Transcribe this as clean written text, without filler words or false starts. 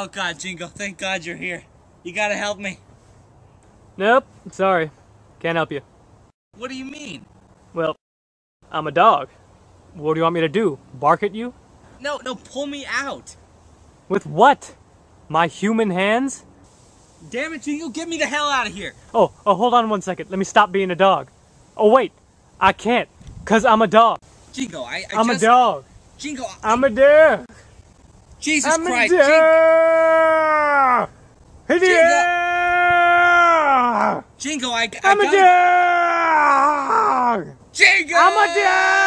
Oh God, Jingo, thank God you're here. You gotta help me. Nope, sorry. Can't help you. What do you mean? Well, I'm a dog. What do you want me to do? Bark at you? No, pull me out. With what? My human hands? Damn it, Jingo, get me the hell out of here. Oh, hold on 1 second. Let me stop being a dog. Oh, wait. I can't, because I'm a dog. Jingo, I'm a dog. Jingo, I'm a dog. Jesus I'm Christ. a dog. Jingo, I'm a dog. Jingo! I'm a dog.